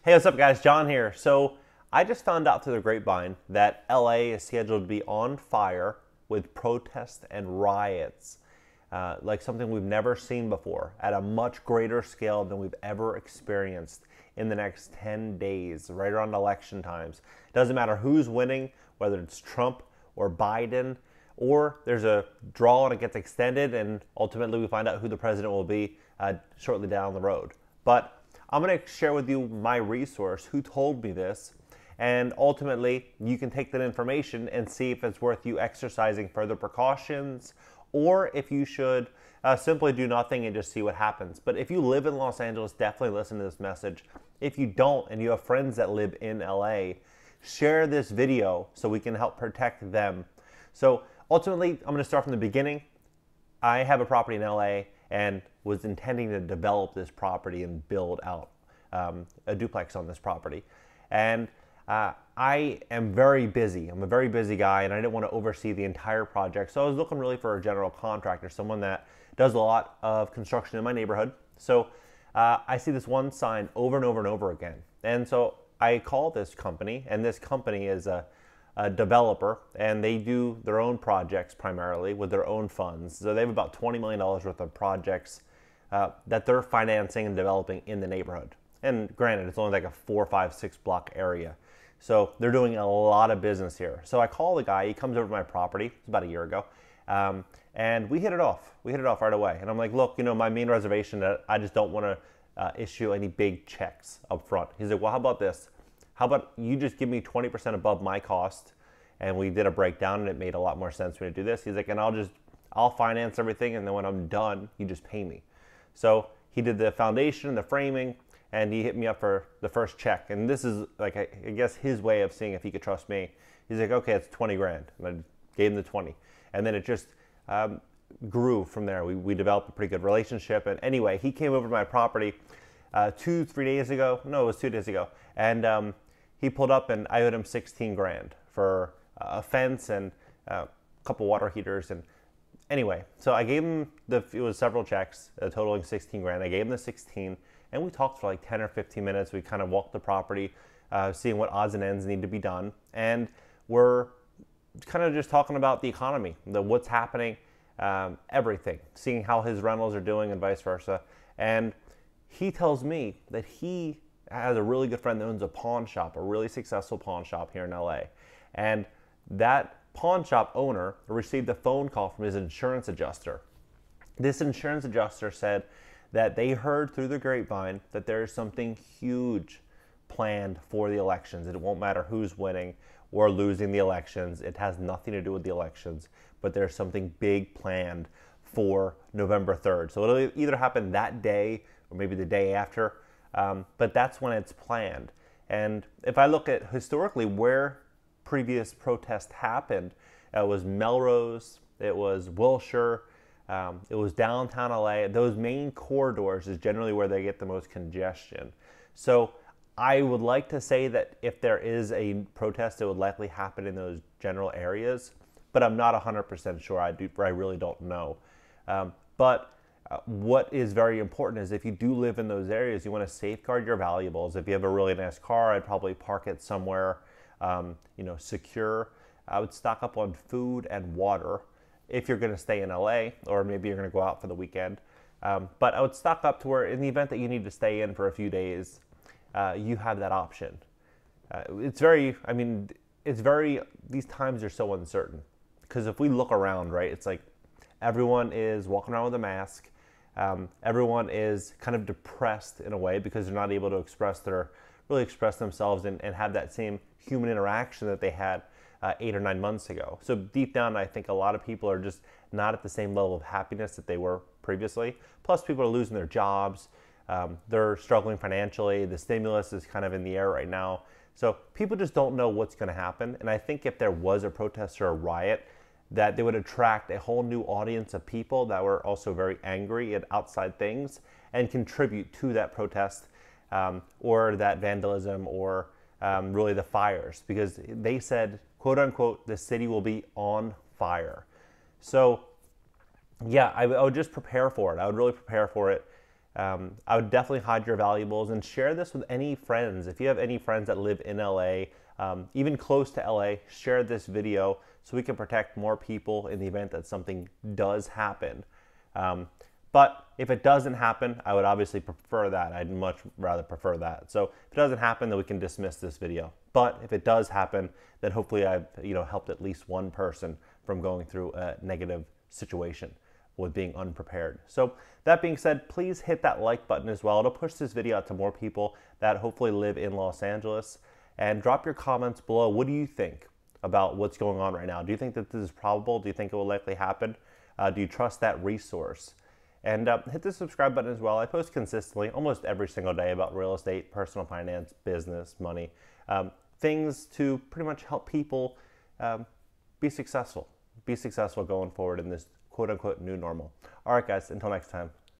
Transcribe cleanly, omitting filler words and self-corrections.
Hey, what's up guys? John here. So I just found out through the grapevine that LA is scheduled to be on fire with protests and riots, like something we've never seen before at a much greater scale than we've ever experienced in the next 10 days, right around election times. It doesn't matter who's winning, whether it's Trump or Biden, or there's a draw and it gets extended and ultimately we find out who the president will be shortly down the road. But I'm going to share with you my resource, who told me this, and ultimately you can take that information and see if it's worth you exercising further precautions or if you should simply do nothing and just see what happens. But if you live in Los Angeles, definitely listen to this message. If you don't and you have friends that live in LA, share this video so we can help protect them. So ultimately, I'm going to start from the beginning. I have a property in LA and was intending to develop this property and build out a duplex on this property. And I am very busy. I'm a very busy guy and I didn't want to oversee the entire project. So I was looking really for a general contractor, someone that does a lot of construction in my neighborhood. So I see this one sign over and over and over again. And so I call this company, and this company is a developer, and they do their own projects primarily with their own funds. So they have about $20 million worth of projects that they're financing and developing in the neighborhood. And granted, it's only like a 4, 5, 6 block area. So they're doing a lot of business here. So I call the guy, he comes over to my property, it's about a year ago, and we hit it off. We hit it off right away. And I'm like, look, my main reservation, I just don't want to issue any big checks up front. He's like, well, how about this? How about you just give me 20% above my cost? And we did a breakdown and it made a lot more sense for me to do this. He's like, and I'll finance everything, and then when I'm done, you just pay me. So he did the foundation, the framing, and he hit me up for the first check. And this is like, I guess his way of seeing if he could trust me. He's like, okay, it's 20 grand. And I gave him the 20. And then it just grew from there. We developed a pretty good relationship. And anyway, he came over to my property 2-3 days ago. No, it was 2 days ago. And he pulled up and I owed him 16 grand for a fence and a couple water heaters. And anyway, so I gave him it was several checks totaling 16 grand. I gave him the 16 and we talked for like 10 or 15 minutes. We kind of walked the property, seeing what odds and ends need to be done. And we're kind of just talking about the economy, what's happening, everything, seeing how his rentals are doing and vice versa. And he tells me that he has a really good friend that owns a pawn shop, a really successful pawn shop here in LA. And that pawn shop owner received a phone call from his insurance adjuster. This insurance adjuster said that they heard through the grapevine that there is something huge planned for the elections. It won't matter who's winning or losing the elections. It has nothing to do with the elections, but there's something big planned for November 3rd. So it'll either happen that day or maybe the day after, but that's when it's planned. And if I look at historically where previous protests happened, it was Melrose, it was Wilshire, it was downtown LA. Those main corridors is generally where they get the most congestion. So I would like to say that if there is a protest, it would likely happen in those general areas, but I'm not 100% sure. I really don't know. But what is very important is if you do live in those areas, you want to safeguard your valuables. If you have a really nice car, I'd probably park it somewhere secure. I would stock up on food and water if you're going to stay in LA, or maybe you're going to go out for the weekend. But I would stock up to where in the event that you need to stay in for a few days, you have that option. These times are so uncertain. Because if we look around, right, it's like everyone is walking around with a mask. Everyone is kind of depressed in a way because they're not able to express themselves and have that same human interaction that they had 8 or 9 months ago. So deep down, I think a lot of people are just not at the same level of happiness that they were previously. Plus, people are losing their jobs. They're struggling financially. The stimulus is kind of in the air right now. So people just don't know what's going to happen. And I think if there was a protest or a riot, that they would attract a whole new audience of people that were also very angry at outside things and contribute to that protest or that vandalism or really the fires, because they said, quote unquote, the city will be on fire. So yeah, I would just prepare for it. I would really prepare for it. I would definitely hide your valuables and share this with any friends. If you have any friends that live in LA, even close to LA, share this video so we can protect more people in the event that something does happen. But if it doesn't happen, I would obviously prefer that. I'd much rather prefer that. So if it doesn't happen, then we can dismiss this video. But if it does happen, then hopefully I've helped at least one person from going through a negative situation with being unprepared. So that being said, please hit that like button as well. It'll push this video out to more people that hopefully live in Los Angeles. And drop your comments below. What do you think about what's going on right now? Do you think that this is probable? Do you think it will likely happen? Do you trust that resource? And hit the subscribe button as well. I post consistently, almost every single day, about real estate, personal finance, business, money, things to pretty much help people be successful going forward in this quote-unquote new normal. All right, guys, until next time.